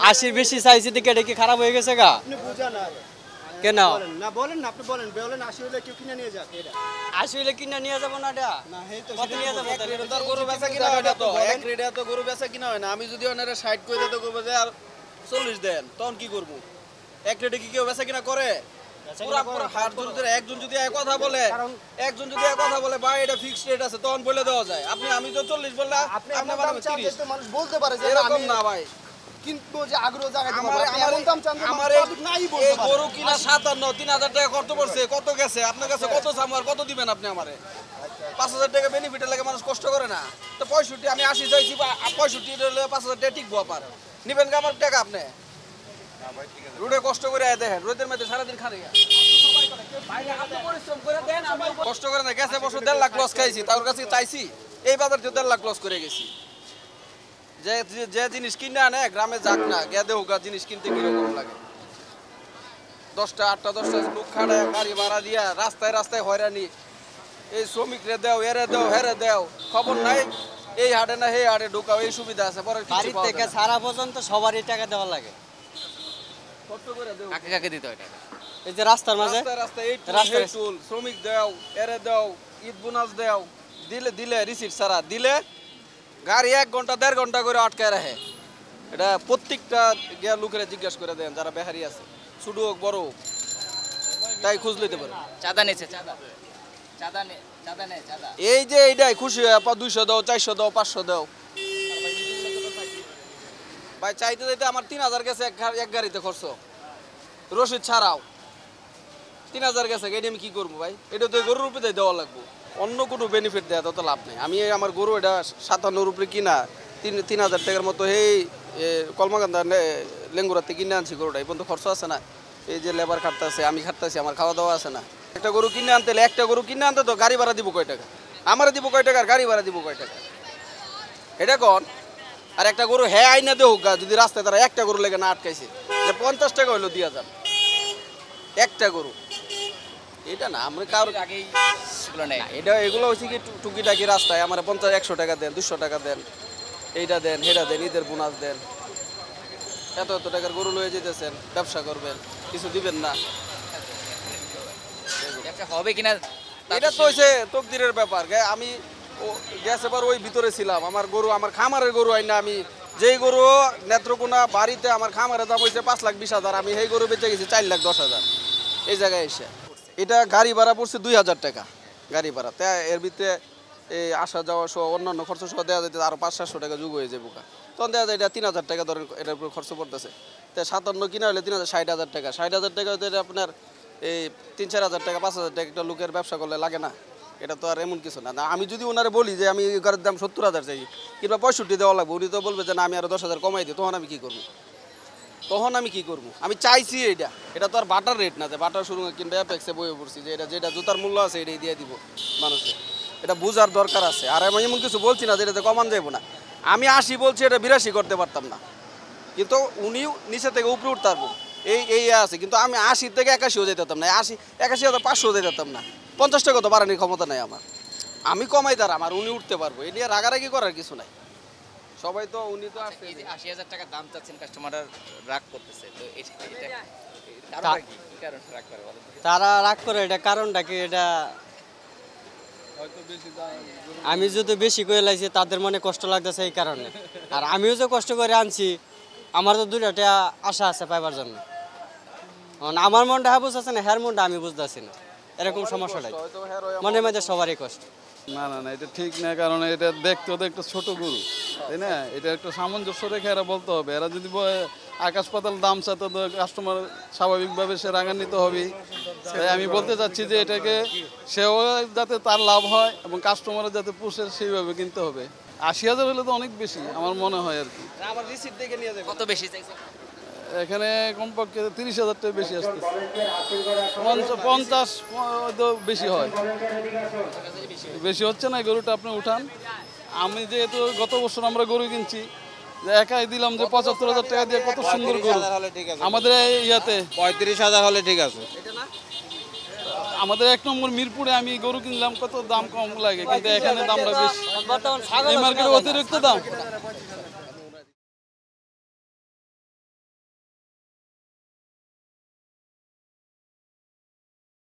80 বেশি চাইছি দিকে এটা কি খারাপ হয়ে গেছে গা? আপনি বুঝান আর কেন বলেন না, আপনি বলেন 80 হলে কেউ কিনে নিয়ে যাক এটা। 80 হলে কিনা নিয়ে যাবো না এটা? না এই তো কত নিয়ে যাবো তাহলে? এটা তো আর গরু বেচা কিনা হয় না তো, এক রেটে তো গরু বেচা কিনা হয় না। আমি যদি ওনারা 60 কই দিতে করবো যে আর 40 দেন, তখন কি করব? এক রেটে কি কেউ বেচা কিনা করে? পুরা পুরা হাট জুড়ে একজন যদি এক কথা বলে, ভাই এটা ফিক্সড রেট আছে, তখন বলে দেওয়া যায়। আমি তো 40 বললে আপনি আপনি দাম মানে চান 30। তো মানুষ বলতে পারে যে এরকম আমি না ভাই, কিন্তু যে আগ্রহ জায়গায় আমার এমন দাম চান যে আমার মানুষ নাই এই বলতে পারে। গরু কিনা 57, 3000 টাকা কত পড়ছে, কত গেছে আপনার কাছে, কত সামার কত দিবেন আপনি আমারে? 5000 টাকা বেনিফিটের লাগে মানুষ কষ্ট করে না তো? 65 আমি 80 চাইছি, 65 হলে 5000 টাকা টিকবো আবার নিবেন কি আমার টাকা? আপনি রোডে কষ্ট করে দেখেন, রোদের মধ্যে সারাদিন খারে কষ্ট করে না। গেছে বছর 1.5 লাখ লস খাইছি, তার কাছে চাইছি এই বাজার থেকে 1.5 লাখ লস করে গেছি। যে জিনিস কিনে আনে গ্রামে যাক না গেদে হোক, জিনিস কিনতে কিরকম লাগে। 10টা 8টা 10টা লোক খাড়ায় গাড়ি ভাড়া দিয়া রাস্তায় রাস্তায় হয়রানি। এই শ্রমিকরে দেও, এরে দেও, হেরে দেও, খবর নাই। এই হাটে না এই হাটে ঢুকাও, এই সুবিধা আছে। পরে বাড়ি থেকে সারা পর্যন্ত সবারই টাকা দেওয়া লাগে। কাকে কাকে দিতে হয় টাকা? এই যে রাস্তার মাঝে রাস্তায় রাস্তায় এই টুল শ্রমিক দেও, এরে দেও, ঈদ বোনাস দেও, দিলে রিসিট ছাড়া দিলে গাড়ি 1 ঘন্টা 1.5 ঘন্টা করে আটকায় রাখে। এটা প্রত্যেকটা গিয়া লোকেরা জিজ্ঞাসা করে দেন যারা বেহারি আছে, ছোট হোক বড় হোক, তাই খোঁজ লইতে পারে। চাঁদা নিচ্ছে, চাঁদা চাঁদা। এই যে এইটাই খুশি হয়ে 200 দাও, 400 দাও, 500 দাও। ভাই চাইতে চাইতে আমার 3000 গেছে এক গাড়িতে খরচ, রসিদ ছাড়াও 3000 গেছে। এটা আমি কি করবো ভাই? এটা তো গরুর উপরে দেওয়া লাগবো, অন্য কোনো বেনিফিট দেওয়া তত লাভ নেই। আমি আমার গরু এটা 57 উপরে কিনা 3000 টাকার মতো এই কলমাকান্দা লেঙ্গুরাতে কিনে আনছি গরুটা। এই পর্যন্ত খরচ আছে না, এই যে লেবার খাটতেছে, আমি খাটতেছি, আমার খাওয়া দাওয়া আছে না। একটা গরু কিনে আনতে হলে, একটা গরু কিনে আনতে তো গাড়ি ভাড়া দিব কয় টাকা, আমার দিব কয় টাকা, গাড়ি ভাড়া দিব কয় টাকা, এটা কন। আর একটা গরু হ্যাঁ আইনা দেহ যদি রাস্তায় তারা একটা গরু লেগে না আটকাইছে, যে 50 টাকা হইলো দিয়া যান একটা গরু। এটা না আমরা কারোর আগেই এগুলো নেই। এটা এগুলো হচ্ছে কি টুকিটাকি রাস্তায় আমার 50-100 টাকা দেন, 200 টাকা দেন, এইটা দেন, হেটা দেন, ঈদের বোনাস দেন। এত টাকার গরু লয়ে যেতেছেন, ব্যবসা করবেন, কিছু দিবেন না। ব্যবসা হবে কিনা এটা তো হচ্ছে তকদিরের ব্যাপার। আমি গ্যাস এবার ওই ভিতরে ছিলাম, আমার গরু, আমার খামারের গরু আইনা আমি যেই গরু নেত্রকোনা বাড়িতে আমার খামারের দাম হয়েছে 5,20,000, আমি সেই গরু বেঁচে গেছি 4,10,000 এই জায়গায় এসে। এটা গাড়ি ভাড়া পড়ছে 2,000 টাকা গাড়ি ভাড়া, তাই এর ভিতরে এই আসা যাওয়া সহ অন্যান্য খরচ সহ দেওয়া যেতে আরও 500-700 টাকা যোগ হয়ে যাবে। তখন দেওয়া যায় এটা 3,000 টাকা ধরেন এটার উপর খরচ পড়তেছে। তাই 57 কিনা হলে 3,000, 60,000 টাকা। 60,000 টাকা হতে আপনার এই 3-4 হাজার টাকা 5,000 টাকা একটা লোকের ব্যবসা করলে লাগে না। এটা তো আর এমন কিছু না। আমি যদি ওনারে বলি যে আমি ঘরের দাম 70,000 চাই কিংবা 65 দেওয়া লাগবে, উনি তো বলবে যে না আমি আরও 10,000 কমাই দিই, তখন আমি কী করবো? আমি চাইছি এটা তো আর বাটার রেট না যে বাটার শুরু কিংবা অ্যাপেক্সে বয়ে পড়ছি যে এটা যেটা জুতার মূল্য আছে এটাই দিয়ে দিব মানুষকে। এটা বোঝার দরকার আছে। আর আমি এমন কিছু বলছি না যেটাতে কমান যাইব না। আমি 80 বলছি, এটা 82 করতে পারতাম না, কিন্তু উনিও নিচে থেকে উপরে উঠতে পারবো এই আছে। কিন্তু আমি 80 থেকে 81ও যেতে পারতাম না, 81,500 যেতে পারতাম না। 50 টাকা তো বাড়ানোর ক্ষমতা নাই আমার। আমি কমাই তার আমার, উনি উঠতে পারবো। এ নিয়ে রাগারাগি করার কিছু নাই। সবাই তো উনি তো আসছে। এই যে 80,000 টাকা দাম চাচ্ছেন, কাস্টমাররা রাগ করতেছে, তো কারণটা কি? কি কারণ রাগ করে বলেন তো? তারা রাগ করে, এটা কারণটা কি? এটা আমি যদি বেশি করে লাইছি তাদের মনে কষ্ট লাগতেছে এই কারণে। আর আমিও যে কষ্ট করে আনছি, আমার তো 2টা আশা আছে পাইবার জন্য। আমার মনটা হ্যাঁ বুঝতেছে না, হ্যার মনটা আমি বুঝতেছি না, এরকম সমস্যাটাই মনের মধ্যে সবারই কষ্ট। না না না, এটা ঠিক না। কারণ এটা দেখতে তো একটা ছোট গরু, তাই না? এটা একটা সামঞ্জস্য রেখে এরা বলতে হবে। এরা যদি আকাশ পাতাল দাম চায় তো কাস্টমার স্বাভাবিকভাবে সে রাগান্বিত হবেই। তাই আমি বলতে চাচ্ছি যে এটাকে সেও যাতে তার লাভ হয় এবং কাস্টমারও যাতে পুষে সেইভাবে কিনতে হবে। 80,000 হলে তো অনেক বেশি আমার মনে হয় আর কি। আমার রিসিপ্ট দেখে নিয়ে যাবে। কত বেশি চাইছে? এখানে কমপক্ষে 30,000 টাকা বেশি আসতেছে। 50 তো বেশি হয়, বেশি হচ্ছে না। গরুটা আপনি উঠান। আমি যেহেতু গত বছর আমরা গরু কিনছি, একাই দিলাম যে 75,000 টাকা দিয়ে কত সুন্দর গরু। আমাদের ইয়াতে 35,000 হলে ঠিক আছে। আমাদের 1 নম্বর মিরপুরে আমি গরু কিনলাম, কত দাম কম লাগে, কিন্তু এখানে দামটা বেশি। এই মার্কেটে অতিরিক্ত দাম।